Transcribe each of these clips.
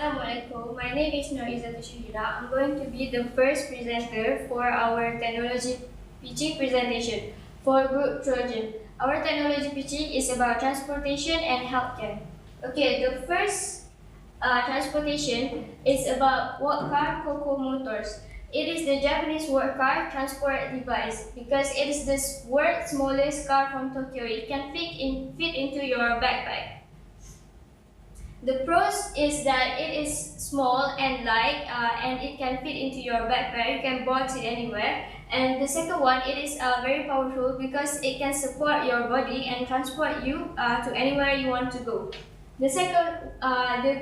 Assalamualaikum. My name is Shahira. I'm going to be the first presenter for our technology pitching presentation for Group Trojan. Our technology pitching is about transportation and healthcare. Okay, the first transportation is about work car Coco Motors. It is the Japanese work car transport device because it is the world's smallest car from Tokyo. It can fit into your backpack. The pros is that it is small and light and it can fit into your backpack. You can box it anywhere. And the second one, it is very powerful because it can support your body and transport you to anywhere you want to go. The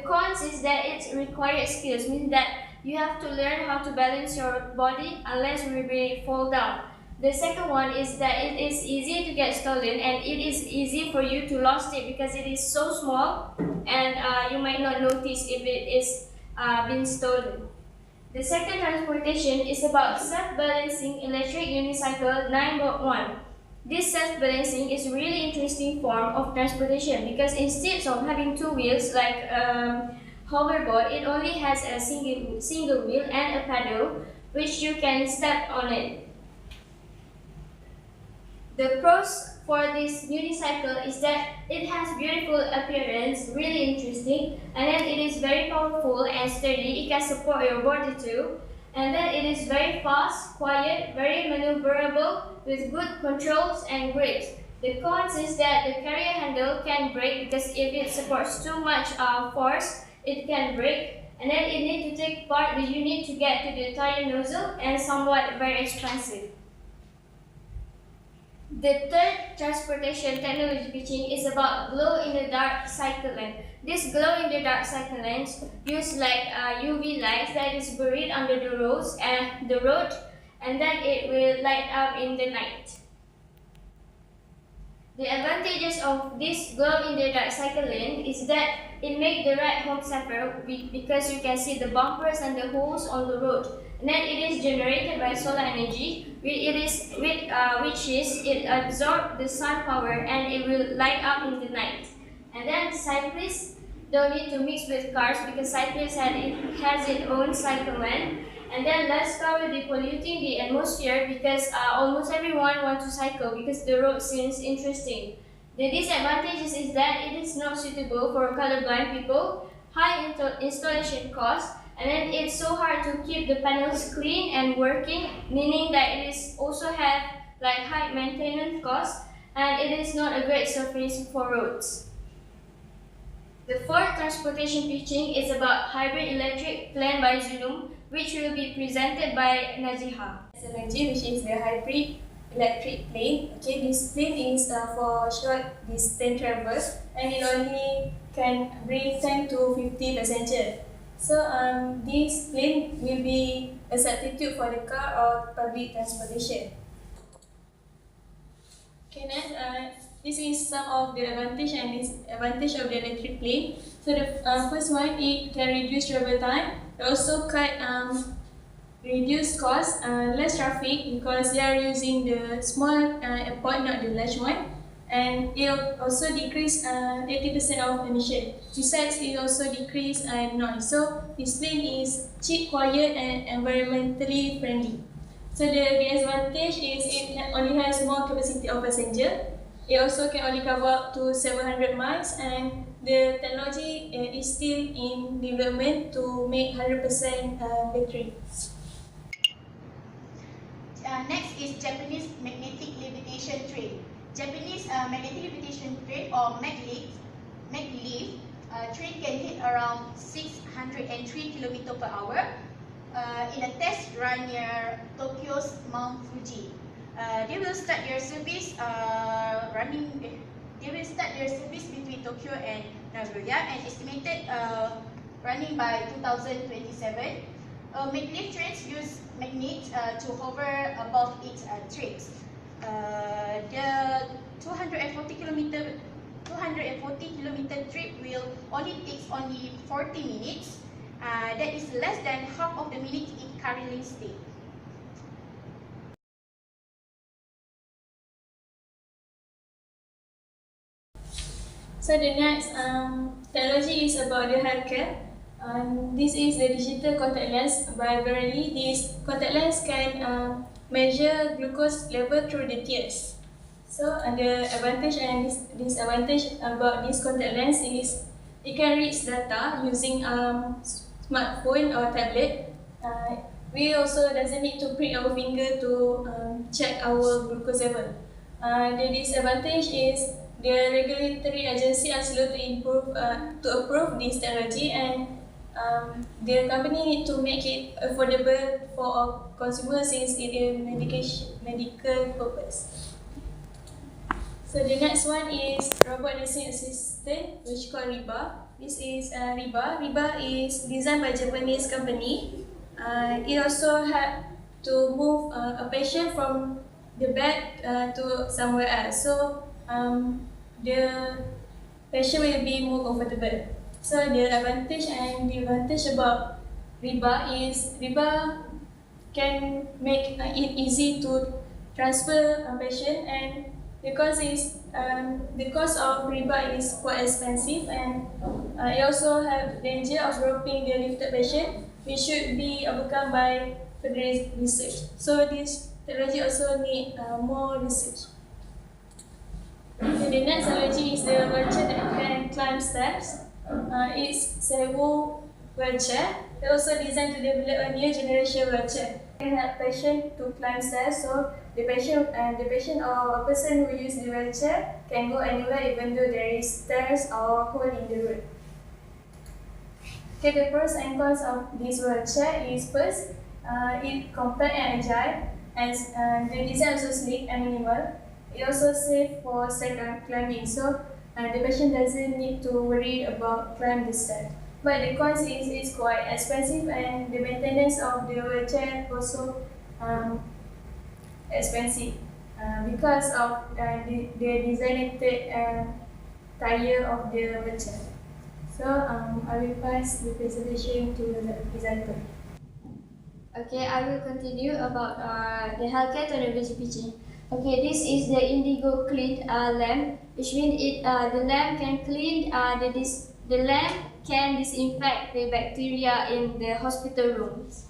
cons is that it requires skills, means that you have to learn how to balance your body unless you really fall down. The second one is that it is easy to get stolen and it is easy for you to lose it because it is so small and you might not notice if it is been stolen. The second transportation is about self-balancing electric unicycle 9.1. This self-balancing is a really interesting form of transportation because instead of having two wheels like hoverboard, it only has a single wheel and a pedal which you can step on it. The pros for this unicycle is that it has beautiful appearance, really interesting, and then it is very powerful and sturdy. It can support your body too. And then it is very fast, quiet, very maneuverable with good controls and grips. The cons is that the carrier handle can break because if it supports too much force, it can break. And then it needs to take apart the unit to get to the tire nozzle and somewhat very expensive. The third transportation technology pitching is about glow-in-the-dark cycle lamp. This glow-in-the-dark cycle lamps use like UV lights that is buried under the road, and then it will light up in the night. The advantages of this glow-in-the-dark cycle lamp is that it makes the ride home safer because you can see the bumpers and the holes on the road. And then it is generated by solar energy, which it absorbs the sun power and it will light up in the night. And then cyclists don't need to mix with cars because cyclists has its own cycle lane. And then less car will be polluting the atmosphere because almost everyone wants to cycle because the road seems interesting. The disadvantages is that it is not suitable for colorblind people, high installation costs, and then it's so hard to keep the panels clean and working, meaning that it is also have like high maintenance costs, and it is not a great surface for roads. The fourth transportation pitching is about hybrid electric planned by Zulum, which will be presented by Najiha. Energy, which is the hybrid electric plane. Okay, this plane is for short distance travels and it only can bring 10 to 50 passengers. So this plane will be a substitute for the car or public transportation. Okay, next, this is some of the advantage and disadvantage of the electric plane. So the first one, it can reduce travel time. It also reduce cost, less traffic because they are using the small airport, not the large one. And it will also decrease 80% of emission. Besides, it also decrease noise. So this plane is cheap, quiet, and environmentally friendly. So the disadvantage is it only has more capacity of passenger. It also can only cover up to 700 miles, and the technology is still in development to make 100% battery. Next is Japanese magnetic levitation train. Japanese magnetic levitation train or maglev train can hit around 603 km per hour in a test run near Tokyo's Mount Fuji. They will start their service between Tokyo and Nagoya and estimated running by 2027. Maglev trains use magnets to hover above its tracks. The 240 kilometer trip will only take only 40 minutes. That is less than half of the minutes it currently takes. So the next technology is about the healthcare. This is the digital contact lens. By verily, this contact lens can measure glucose level through the tears. So the advantage and disadvantage about this contact lens is it can reach data using smartphone or tablet. We also doesn't need to prick our finger to check our glucose level. The disadvantage is the regulatory agency are slow to approve this technology, and the company need to make it affordable for consumers since it is medical purpose. So the next one is robot nursing assistant, which called RIBA. This is RIBA. RIBA is designed by Japanese company. It also had to move a patient from the bed to somewhere else. So the patient will be more comfortable. So the advantage and the advantage about RIBA is RIBA can make it easy to transfer a patient, and because the cost of RIBA is quite expensive, and it also have danger of dropping the lifted patient, which should be overcome by further research. So this technology also need more research. And the next technology is the wheelchair that can climb steps. It's servo wheelchair. They also designed to develop a new generation wheelchair. Can help patient to climb stairs, so the patient or a person who use the wheelchair can go anywhere even though there is stairs or hole in the road. Okay, the pros and cons of this wheelchair is first, it compact and agile, and the design also sleek and minimal. It also safe for stair climbing, so the patient doesn't need to worry about climbing the stairs. But the cons is it's quite expensive, and the maintenance of the wheelchair also expensive because of the designated tire of the wheelchair. So I will pass the presentation to the presenter. Okay, I will continue about the healthcare technology pitching. Okay, this is the Indigo Clean lamp, which means the lamp can clean the lamp can disinfect the bacteria in the hospital rooms.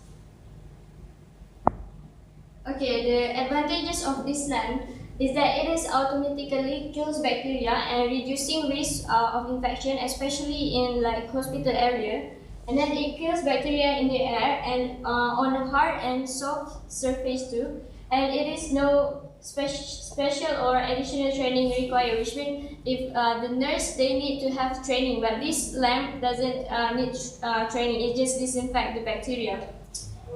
Okay, the advantages of this lamp is that it is automatically kills bacteria and reducing risk of infection, especially in like hospital area. And then it kills bacteria in the air and on a hard and soft surface too. And it is no special or additional training required, which means if the nurse they need to have training, but this lamp doesn't need training. It just disinfect the bacteria.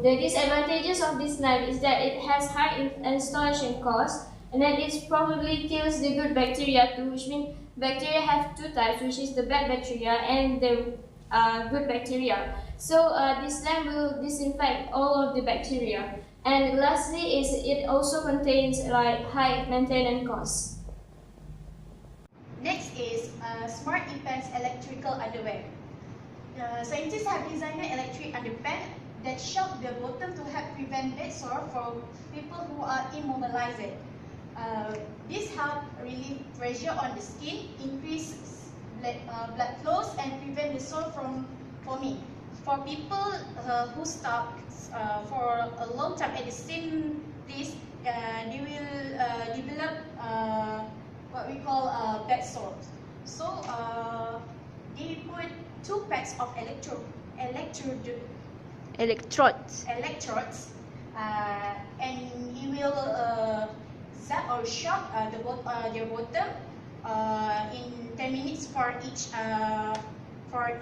The disadvantages of this lamp is that it has high installation cost, and then it probably kills the good bacteria too, which means bacteria have two types, which is the bad bacteria and the good bacteria. So this lamp will disinfect all of the bacteria. And lastly is it also contains like high maintenance costs. Next is smart impants electrical underwear. Scientists have designed an electric underpants that shock the bottom to help prevent bed sore for people who are immobilized. This helps relieve pressure on the skin, increase blood flows, and prevent the sore from foaming. For people who stop for a long time at the same place, they will develop what we call bed sores. So they put 2 packs of electrodes, and he will zap or shock their bottom in 10 minutes for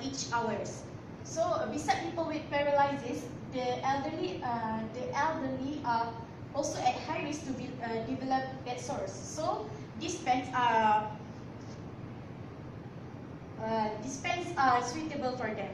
each hours. So besides people with paralysis, the elderly are also at high risk to develop bed sores. So these pants are suitable for them.